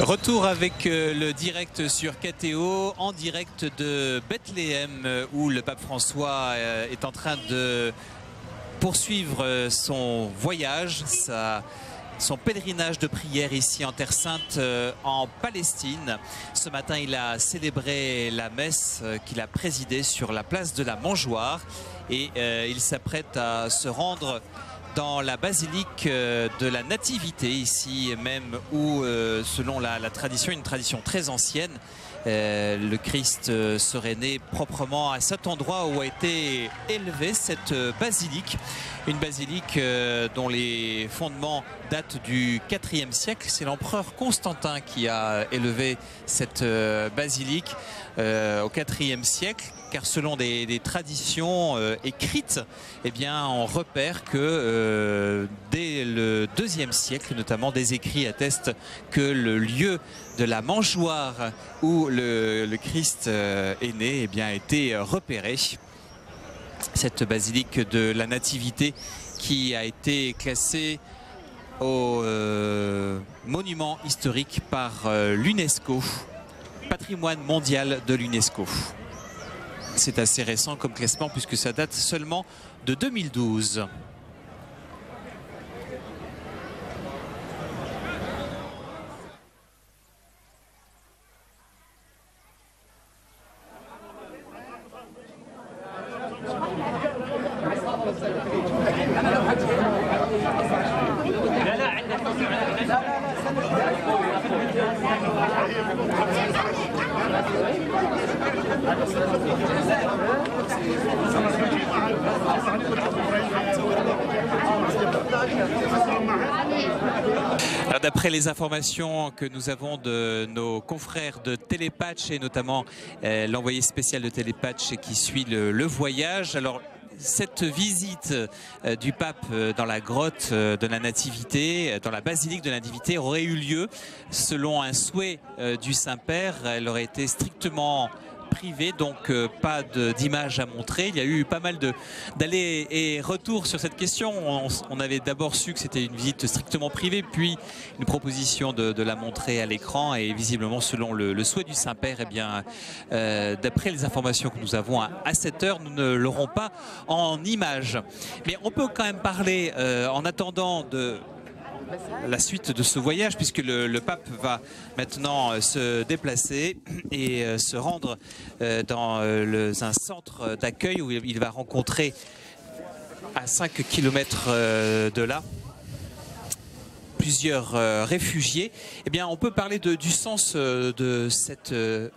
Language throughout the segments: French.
Retour avec le direct sur KTO, en direct de Bethléem, où le pape François est en train de poursuivre son voyage, son pèlerinage de prière ici en Terre Sainte, en Palestine. Ce matin, il a célébré la messe qu'il a présidée sur la place de la Mangeoire et il s'apprête à se rendre dans la basilique de la Nativité, ici même, où selon la tradition, une tradition très ancienne, le Christ serait né proprement à cet endroit où a été élevée cette basilique. Une basilique dont les fondements datent du IVe siècle. C'est l'empereur Constantin qui a élevé cette basilique au IVe siècle, car selon des traditions écrites, eh bien, on repère que dès le IIe siècle, notamment, des écrits attestent que le lieu de la Mangeoire où le Christ est né, eh bien, a été repéré. Cette basilique de la Nativité qui a été classée au monument historique par l'UNESCO, patrimoine mondial de l'UNESCO. C'est assez récent comme classement puisque ça date seulement de 2012. D'après les informations que nous avons de nos confrères de Télépatch et notamment l'envoyé spécial de Télépatch qui suit le voyage, alors cette visite du pape dans la grotte de la Nativité, dans la basilique de la Nativité, aurait eu lieu selon un souhait du Saint-Père. Elle aurait été strictement privée, donc pas d'images à montrer. Il y a eu pas mal d'allers et retours sur cette question. On avait d'abord su que c'était une visite strictement privée, puis une proposition de la montrer à l'écran, et visiblement selon le souhait du Saint-Père, eh bien, d'après les informations que nous avons à cette heure, nous ne l'aurons pas en images. Mais on peut quand même parler, en attendant de la suite de ce voyage, puisque le pape va maintenant se déplacer et se rendre dans un centre d'accueil où il va rencontrer à 5 km de là plusieurs réfugiés. Eh bien, on peut parler du sens de cette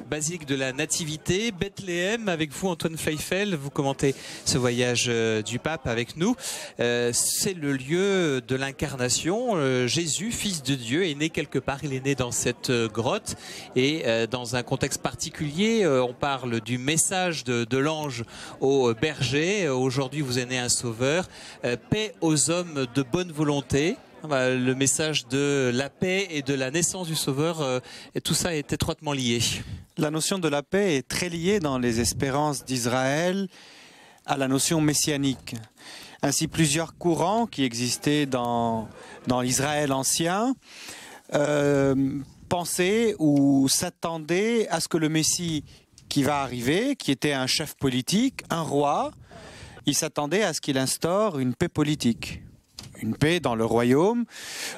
basilique de la Nativité. Bethléem, avec vous, Antoine Fleifel, vous commentez ce voyage du pape avec nous. C'est le lieu de l'incarnation. Jésus, fils de Dieu, est né quelque part. Il est né dans cette grotte et dans un contexte particulier. On parle du message de l'ange au berger. Aujourd'hui, vous est né un sauveur. Paix aux hommes de bonne volonté. Le message de la paix et de la naissance du Sauveur, et tout ça est étroitement lié. La notion de la paix est très liée dans les espérances d'Israël à la notion messianique. Ainsi, plusieurs courants qui existaient dans l'Israël ancien pensaient ou s'attendaient à ce que le Messie qui va arriver, qui était un chef politique, un roi, il s'attendait à ce qu'il instaure une paix politique. Une paix dans le royaume.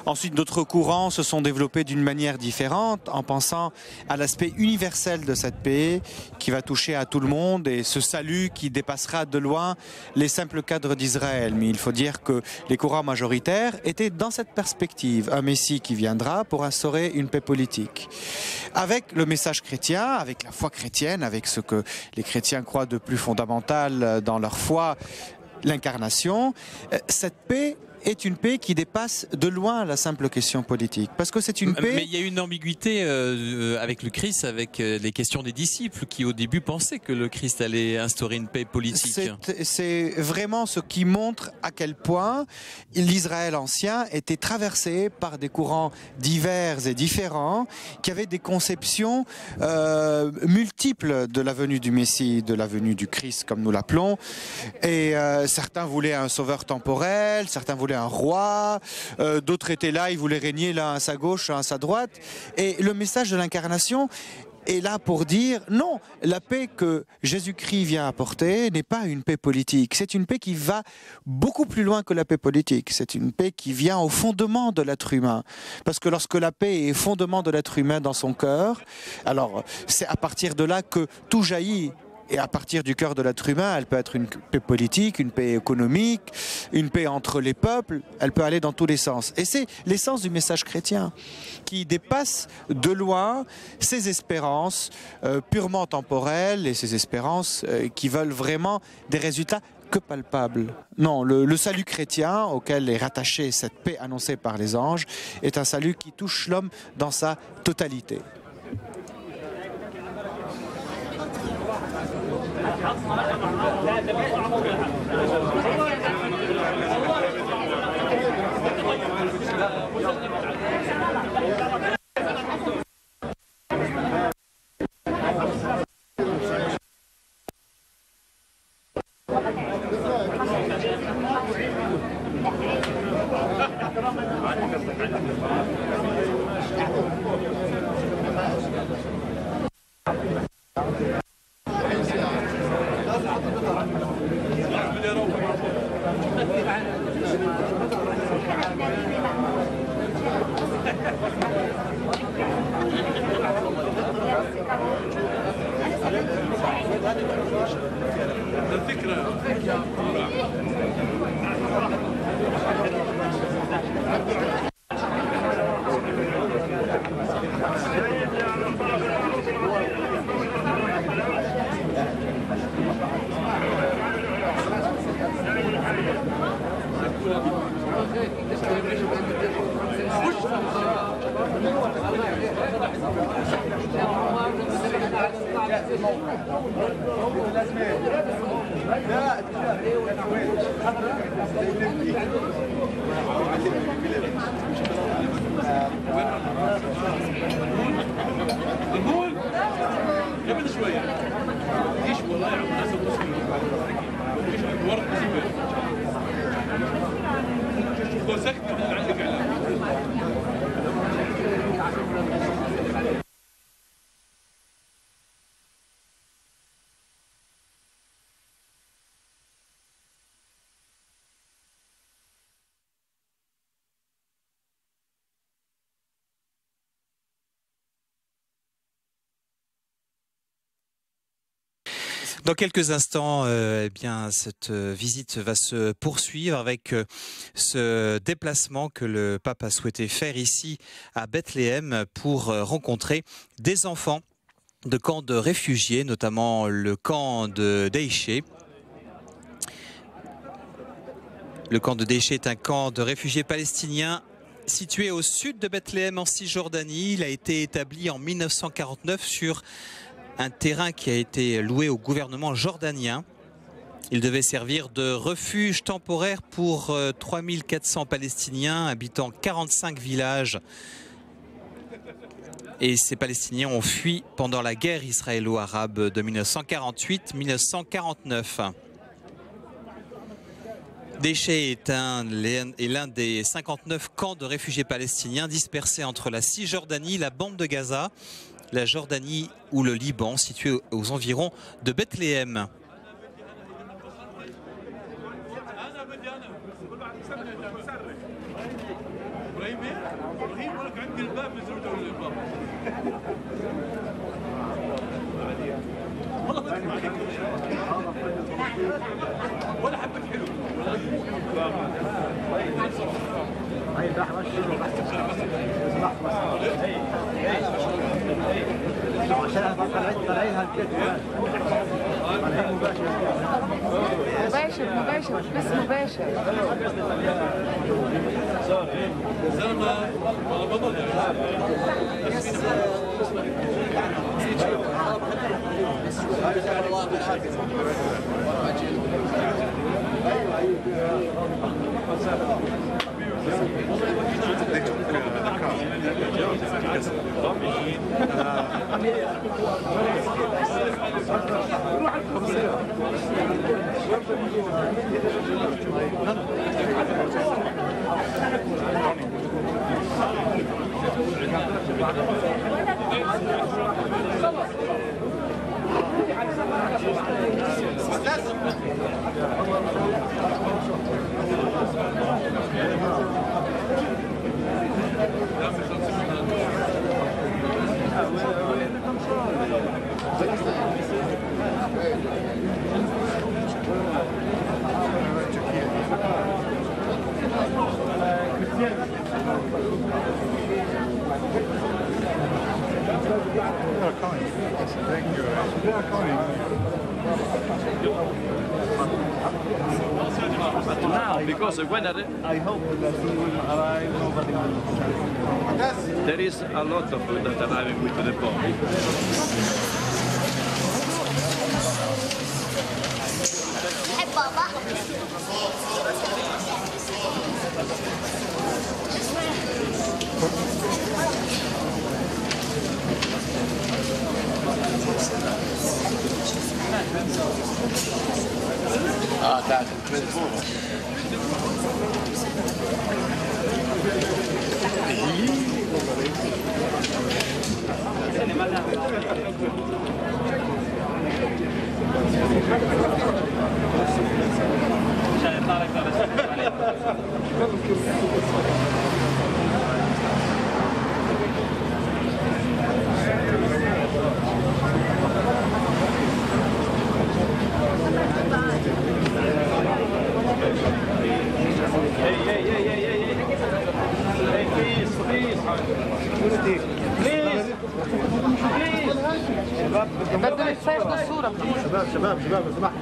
Ensuite, d'autres courants se sont développés d'une manière différente en pensant à l'aspect universel de cette paix qui va toucher à tout le monde et ce salut qui dépassera de loin les simples cadres d'Israël. Mais il faut dire que les courants majoritaires étaient dans cette perspective. Un Messie qui viendra pour instaurer une paix politique. Avec le message chrétien, avec la foi chrétienne, avec ce que les chrétiens croient de plus fondamental dans leur foi, l'incarnation, cette paix est une paix qui dépasse de loin la simple question politique. Parce que c'est une paix... Mais il y a une ambiguïté avec le Christ, avec les questions des disciples qui au début pensaient que le Christ allait instaurer une paix politique. C'est vraiment ce qui montre à quel point l'Israël ancien était traversé par des courants divers et différents qui avaient des conceptions multiples de la venue du Messie, de la venue du Christ comme nous l'appelons. Et certains voulaient un sauveur temporel, certains voulaient voulaient un roi, d'autres étaient là, ils voulaient régner l'un à sa gauche, l'un à sa droite. Et le message de l'incarnation est là pour dire non, la paix que Jésus-Christ vient apporter n'est pas une paix politique. C'est une paix qui va beaucoup plus loin que la paix politique. C'est une paix qui vient au fondement de l'être humain. Parce que lorsque la paix est fondement de l'être humain dans son cœur, alors c'est à partir de là que tout jaillit. Et à partir du cœur de l'être humain, elle peut être une paix politique, une paix économique, une paix entre les peuples, elle peut aller dans tous les sens. Et c'est l'essence du message chrétien, qui dépasse de loin ces espérances purement temporelles et ces espérances qui veulent vraiment des résultats que palpables. Non, le salut chrétien auquel est rattachée cette paix annoncée par les anges est un salut qui touche l'homme dans sa totalité. Dans quelques instants, eh bien, cette visite va se poursuivre avec ce déplacement que le pape a souhaité faire ici à Bethléem pour rencontrer des enfants de camps de réfugiés, notamment le camp de Daïché. Le camp de Daïché est un camp de réfugiés palestiniens situé au sud de Bethléem en Cisjordanie. Il a été établi en 1949 sur un terrain qui a été loué au gouvernement jordanien. Il devait servir de refuge temporaire pour 3400 Palestiniens habitant 45 villages. Et ces Palestiniens ont fui pendant la guerre israélo-arabe de 1948-1949. Daïché est l'un des 59 camps de réfugiés palestiniens dispersés entre la Cisjordanie, la bande de Gaza, la Jordanie ou le Liban, situé aux environs de Bethléem. مباشر بس مباشر Now, because when I hope that he will arrive, nobody will. There is a lot of food that arriving with the bomb. Hey, Baba. Ah, tá, بدل السيف بالصورة. شباب لو سمحت.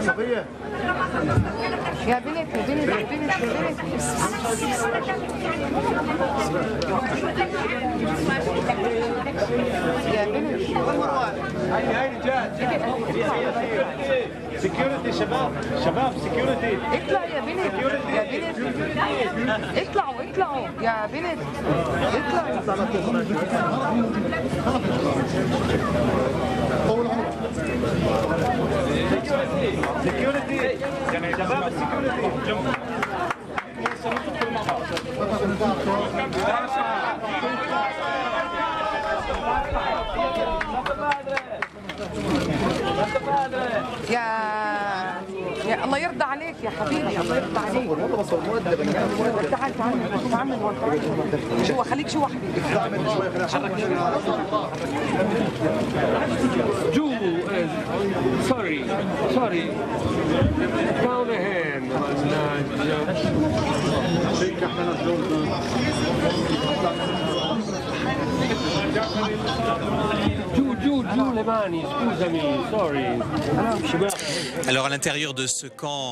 صبية يا بنت يا بنت يا بنت يا بنت هاي سكيورتي شباب سكيورتي اطلع يا بنت يا بنت اطلعوا يا بنت سكيورتي يعني شباب السكيورتي يا الله يرضى عليك يا حبيبي، الله يرضى عليك. تعال شو خليك شو حبيبي. جو sorry down the hand giù le mani, scusami, sorry. Alors à l'intérieur de ce camp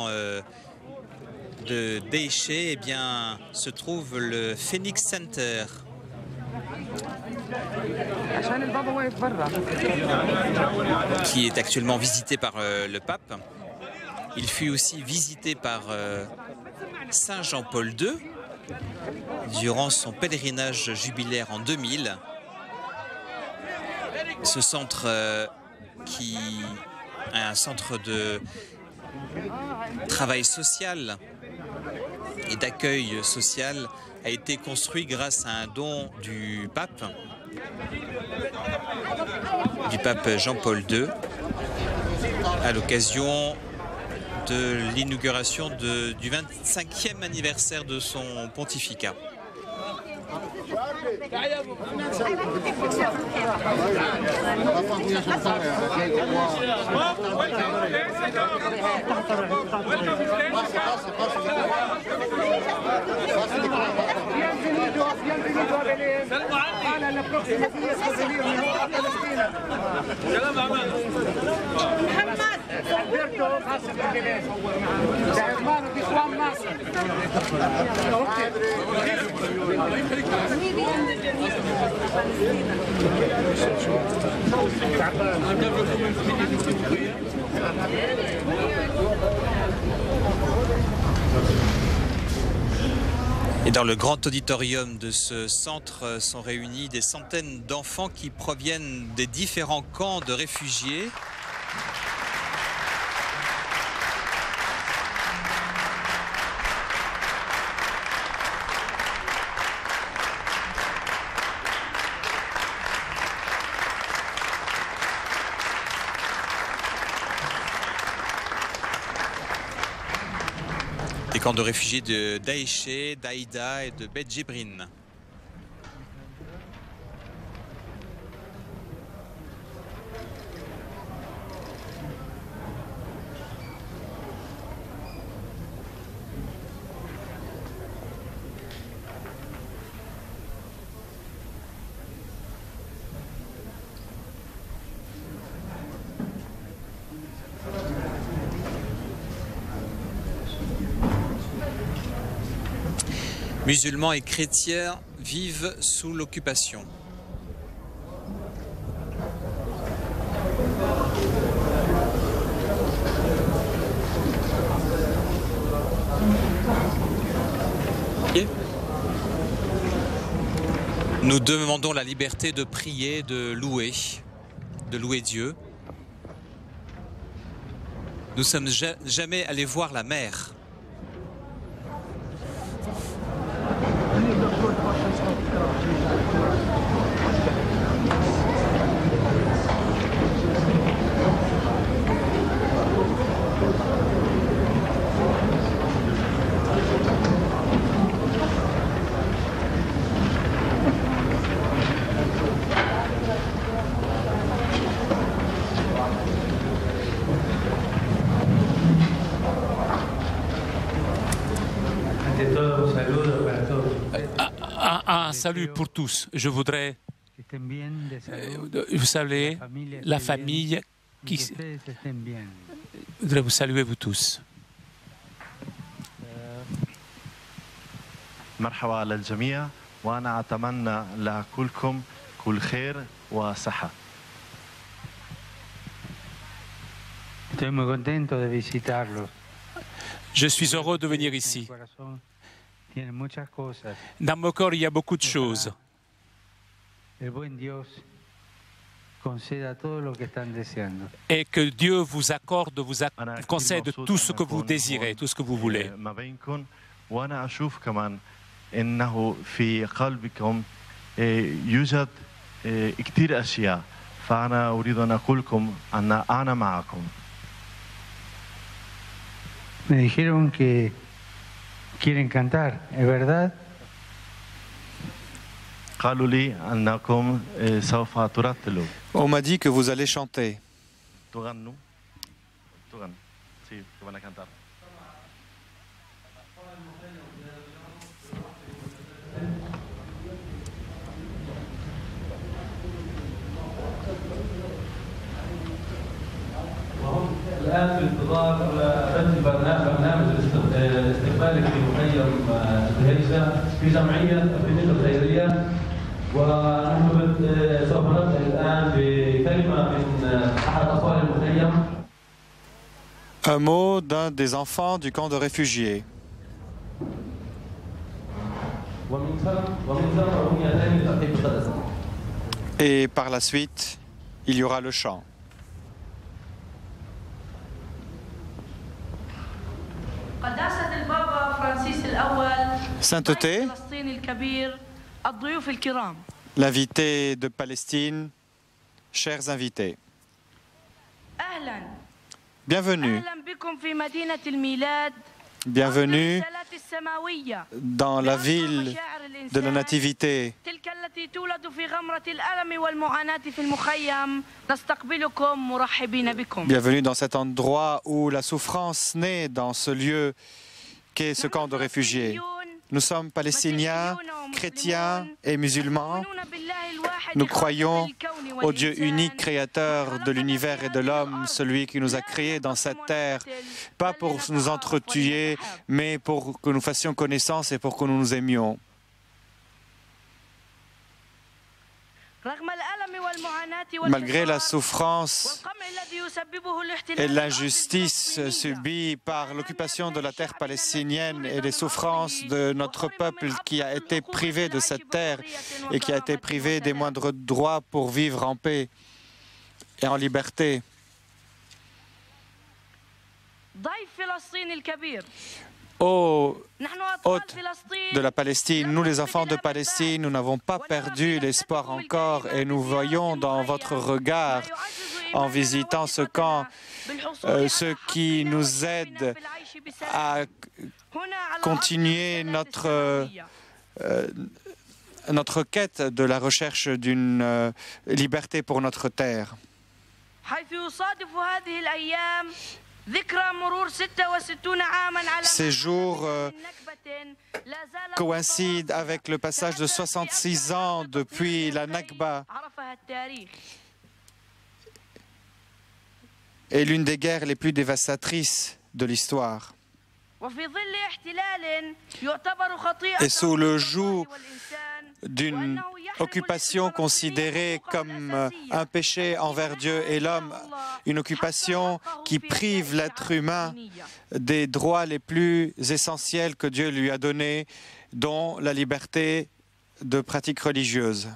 de Déché, eh bien, se trouve le Phoenix Center. Qui est actuellement visité par le pape. Il fut aussi visité par Saint Jean-Paul II durant son pèlerinage jubilaire en 2000. Ce centre qui est un centre de travail social et d'accueil social a été construit grâce à un don du pape Jean-Paul II à l'occasion de l'inauguration du 25e anniversaire de son pontificat. Et dans le grand auditorium de ce centre sont réunis des centaines d'enfants qui proviennent des différents camps de réfugiés. Des camps de réfugiés de Daïché, d'Aïda et de Bet Djibrine. Musulmans et chrétiens vivent sous l'occupation. Nous demandons la liberté de prier, de louer Dieu. Nous ne sommes jamais allés voir la mer. Un salut pour tous. Je voudrais, vous savez, la famille qui... Je voudrais vous saluer, vous tous. مرحبا للجميع وأنا أتمنى لكلكم كل خير وصحة. Estoy muy contento de visitarlos. Je suis heureux de venir ici. Dans mon corps, il y a beaucoup de choses. Et que Dieu vous accorde, vous concède tout ce que vous désirez, tout ce que vous voulez. وأنا أشوف كمان إنه في قلبكم يوجد كثير أشياء فأنا أريد أن أقول لكم أن أنا معكم. Me dijeron que quieren cantar, ¿es verdad? قالوا لي أنكم سوف ترتلوا. On m'a dit que vous allez chanter. تغنوا تغنوا sí que van a cantar. الآن في انتظار رتب برنامج استقبالك في مخيم الهيجة في جمعية أفريقيا الخيرية ونحن سوف نبدأ الآن بكلمة من أحد أطفال المخيم. Un mot d'un des enfants du camp de réfugiés. Et par la suite, il y aura le chant. Sainteté, l'invité de Palestine, chers invités. Bienvenue. Bienvenue dans la ville de la Nativité. Bienvenue dans cet endroit où la souffrance naît, dans ce lieu qu'est ce camp de réfugiés. Nous sommes palestiniens, chrétiens et musulmans. Nous croyons au Dieu unique, créateur de l'univers et de l'homme, celui qui nous a créés dans cette terre, pas pour nous entretuer, mais pour que nous fassions connaissance et pour que nous nous aimions. Malgré la souffrance et l'injustice subie par l'occupation de la terre palestinienne et les souffrances de notre peuple qui a été privé de cette terre et qui a été privé des moindres droits pour vivre en paix et en liberté. Ô hôtes de la Palestine, nous les enfants de Palestine, nous n'avons pas perdu l'espoir encore et nous voyons dans votre regard, en visitant ce camp, ce qui nous aide à continuer notre quête de la recherche d'une liberté pour notre terre. Ces jours coïncident avec le passage de 66 ans depuis la Nakba et l'une des guerres les plus dévastatrices de l'histoire. Et sous le joug d'une occupation considérée comme un péché envers Dieu et l'homme, une occupation qui prive l'être humain des droits les plus essentiels que Dieu lui a donnés, dont la liberté de pratique religieuse.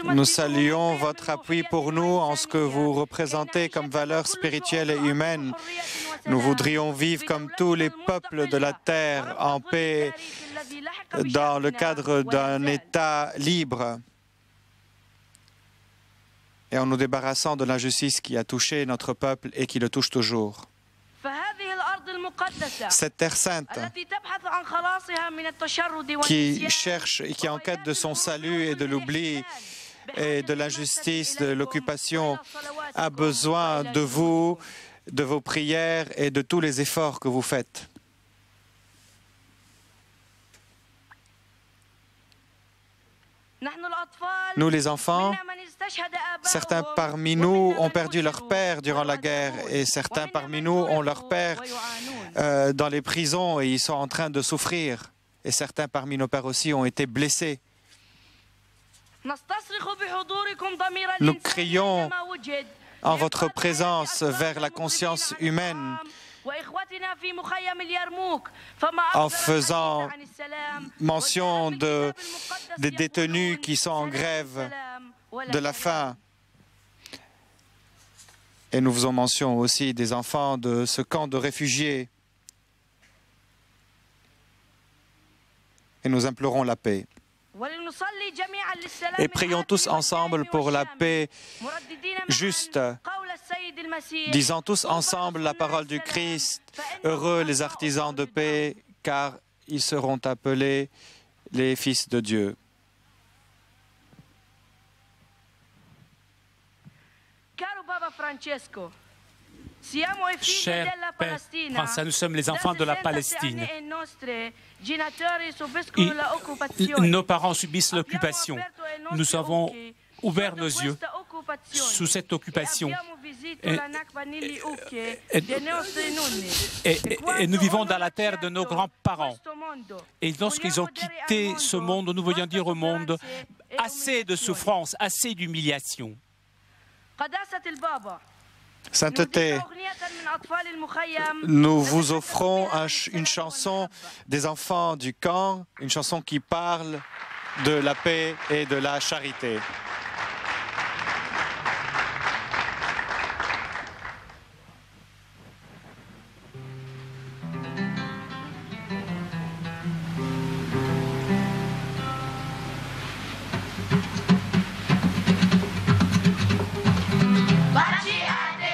Nous saluons votre appui pour nous en ce que vous représentez comme valeurs spirituelles et humaines. Nous voudrions vivre comme tous les peuples de la terre en paix dans le cadre d'un État libre et en nous débarrassant de l'injustice qui a touché notre peuple et qui le touche toujours. Cette terre sainte qui cherche et qui est en quête de son salut et de l'oubli et de l'injustice, de l'occupation, a besoin de vous, de vos prières et de tous les efforts que vous faites. Nous, les enfants, certains parmi nous ont perdu leur père durant la guerre et certains parmi nous ont leur père dans les prisons et ils sont en train de souffrir. Et certains parmi nos pères aussi ont été blessés. Nous crions en votre présence vers la conscience humaine en faisant mention des détenus qui sont en grève de la faim. Et nous faisons mention aussi des enfants de ce camp de réfugiés. Et nous implorons la paix. Et prions tous ensemble pour la paix juste, disant tous ensemble la parole du Christ. Heureux les artisans de paix, car ils seront appelés les fils de Dieu. Cher Père François, nous sommes les enfants de la Palestine. Nos parents subissent l'occupation. Nous avons ouvert nos yeux sous cette occupation. Et nous vivons dans la terre de nos grands-parents. Et lorsqu'ils ont quitté ce monde, nous voyons dire au monde, assez de souffrance, assez d'humiliation. Sainteté, nous vous offrons une chanson des enfants du camp, une chanson qui parle de la paix et de la charité. Baciate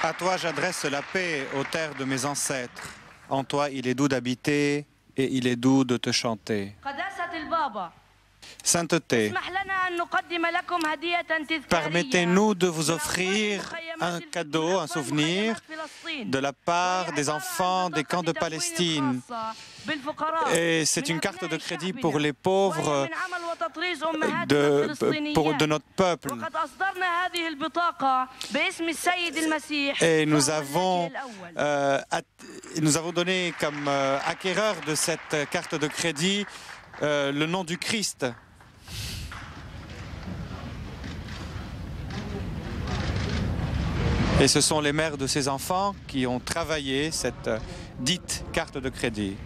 À toi, j'adresse la paix aux terres de mes ancêtres. En toi, il est doux d'habiter et il est doux de te chanter. Sainteté, permettez-nous de vous offrir un cadeau, un souvenir de la part des enfants des camps de Palestine. Et c'est une carte de crédit pour les pauvres de notre peuple. Et nous avons donné comme acquéreur de cette carte de crédit le nom du Christ. Et ce sont les mères de ces enfants qui ont travaillé cette dite carte de crédit.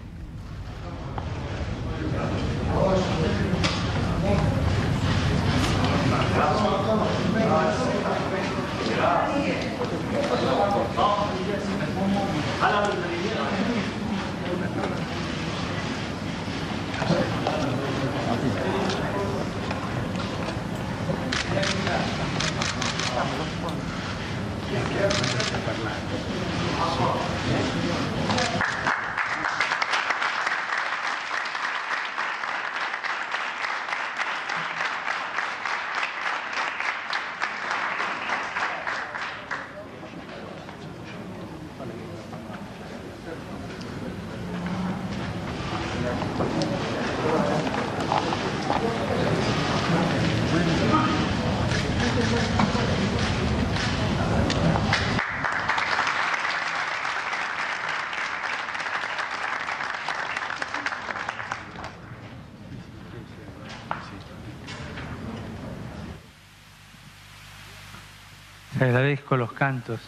Te agradezco los cantos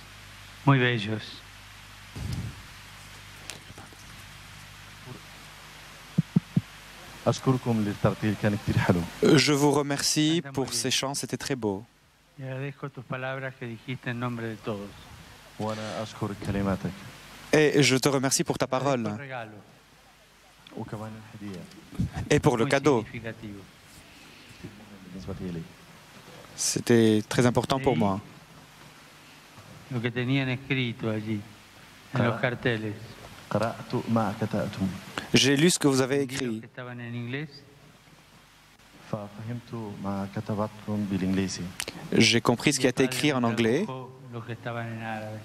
muy bellos. Je vous remercie pour ces chants, c'était très beau. Y agradezco tus palabras que dijiste en nombre de todos. Et je te remercie pour ta parole et pour le cadeau. C'était très important pour moi. Lo que tenían escrito allí, en los carteles. J'ai lu ce que vous avez écrit. Que estaban en inglés. J'ai compris ce qui a été écrit en anglais. Los que estaban en árabe.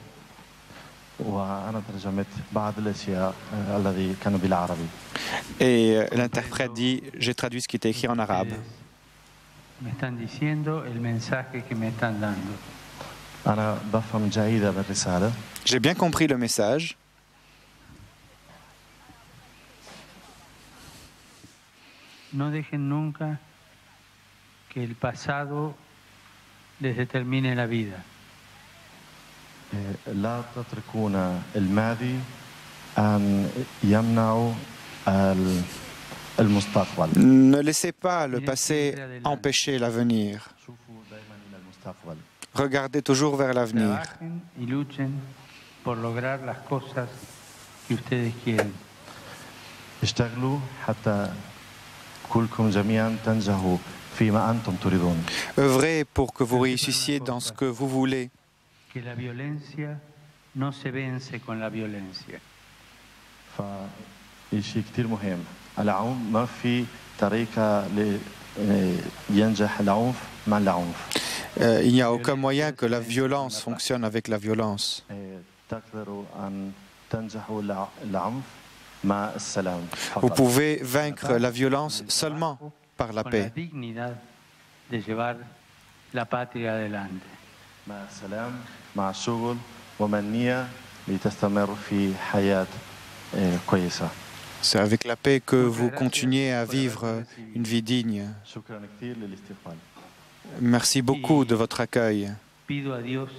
Et l'interprète dit, j'ai traduit ce qui était écrit en arabe. Me están diciendo el mensaje que me están dando. J'ai bien compris le message. No dejen nunca que el pasado les determine la vida. لا تتركون الماضي أن يمنع المستقبل. Ne laissez pas le passé empêcher l'avenir. Regardez toujours vers l'avenir. Trabajen y luchen por lograr las cosas que ustedes quieren. اشتغلوا حتى كلكم جميعا تنجحوا فيما أنتم تريدون. Œuvrez pour que vous réussissiez dans ce que vous voulez. Que la violencia no se vence con la violencia. فشيء كتير مهم. العنف ما في طريقة ينجح العنف مع العنف. Il n'y a aucun moyen que la violence fonctionne avec la violence. تقدروا أن تنجحوا العنف مع السلام. Vous pouvez vaincre la violence seulement par la paix. De llevar la patria adelante. مع السلام مع الشغل ومنية لتستمر في حياة كويسة. C'est avec la paix que vous continuez à vivre une vie digne. شكرا كثير للاستقبال. Merci beaucoup de votre accueil. Pido a Dios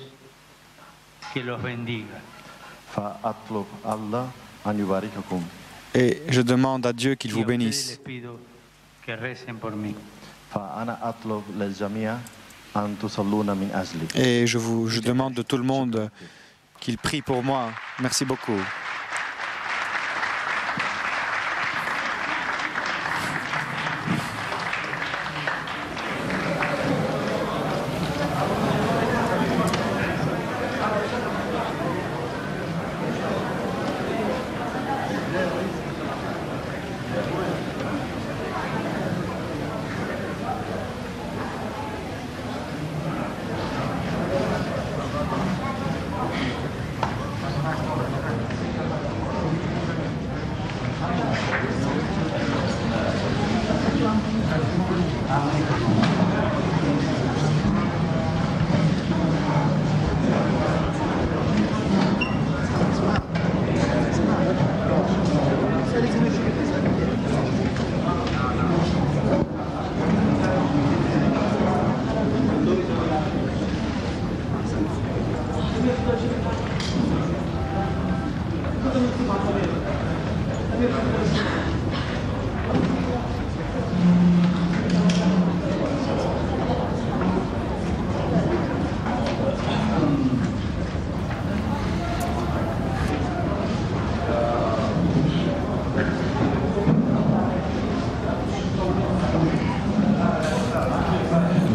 que los bendiga. فأطلب الله أن يبارككم. Et je demande à Dieu qu'il vous bénisse. Que recen por mí. فأنا أطلب للجميع أن تصلون من أجلي. Et je demande de tout le monde qu'il prie pour moi. Merci beaucoup.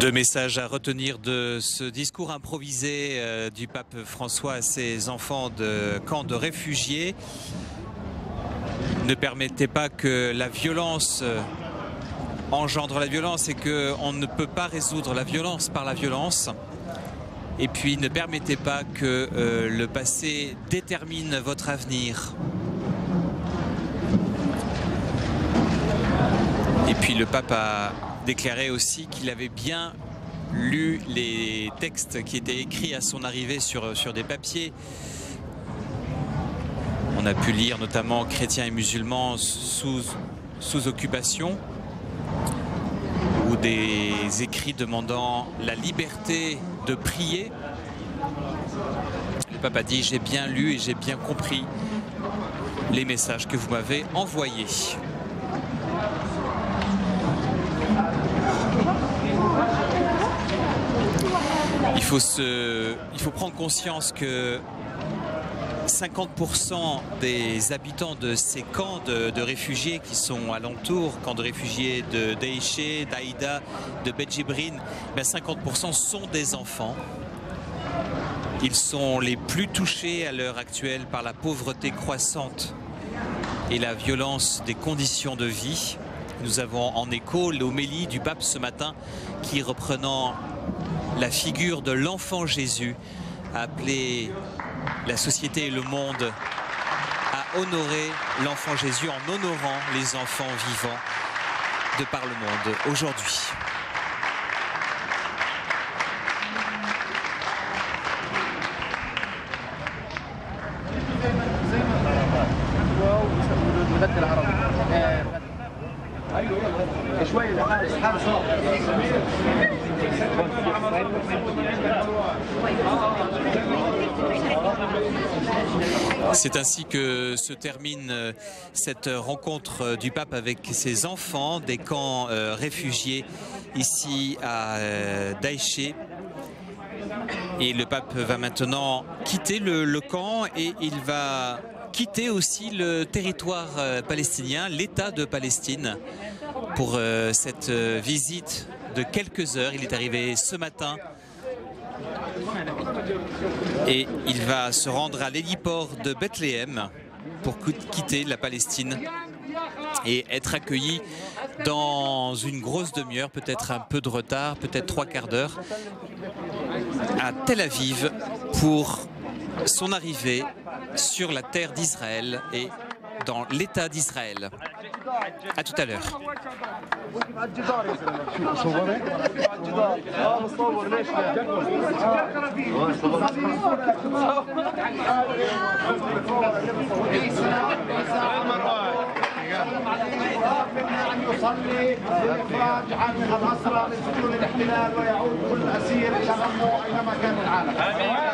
Deux messages à retenir de ce discours improvisé du pape François à ses enfants de camps de réfugiés. Ne permettez pas que la violence engendre la violence et qu'on ne peut pas résoudre la violence par la violence. Et puis ne permettez pas que le passé détermine votre avenir. Et puis le pape a déclaré aussi qu'il avait bien lu les textes qui étaient écrits à son arrivée sur des papiers. On a pu lire notamment chrétiens et musulmans sous occupation, ou des écrits demandant la liberté de prier. Le pape a dit: j'ai bien lu et j'ai bien compris les messages que vous m'avez envoyés. Il faut prendre conscience que 50% des habitants de ces camps de réfugiés qui sont alentours, camps de réfugiés de Daïché, d'Aïda, de Bet-Jibrin, 50% sont des enfants. Ils sont les plus touchés à l'heure actuelle par la pauvreté croissante et la violence des conditions de vie. Nous avons en écho l'homélie du pape ce matin qui, reprenant la figure de l'enfant Jésus, a appelé la société et le monde à honorer l'enfant Jésus en honorant les enfants vivants de par le monde aujourd'hui. C'est ainsi que se termine cette rencontre du pape avec ses enfants des camps réfugiés ici à Daïché. Et le pape va maintenant quitter le camp et il va quitter aussi le territoire palestinien, l'État de Palestine, pour cette visite de quelques heures. Il est arrivé ce matin et il va se rendre à l'héliport de Bethléem pour quitter la Palestine et être accueilli dans une grosse demi-heure, peut-être un peu de retard, peut-être 3/4 d'heure, à Tel Aviv pour son arrivée sur la terre d'Israël et dans l'État d'Israël. À tout à l'heure. يصلي لإخراج عن الأسرى من سجون الاحتلال ويعود كل أسير إلى أمه أينما كان العالم. آمين.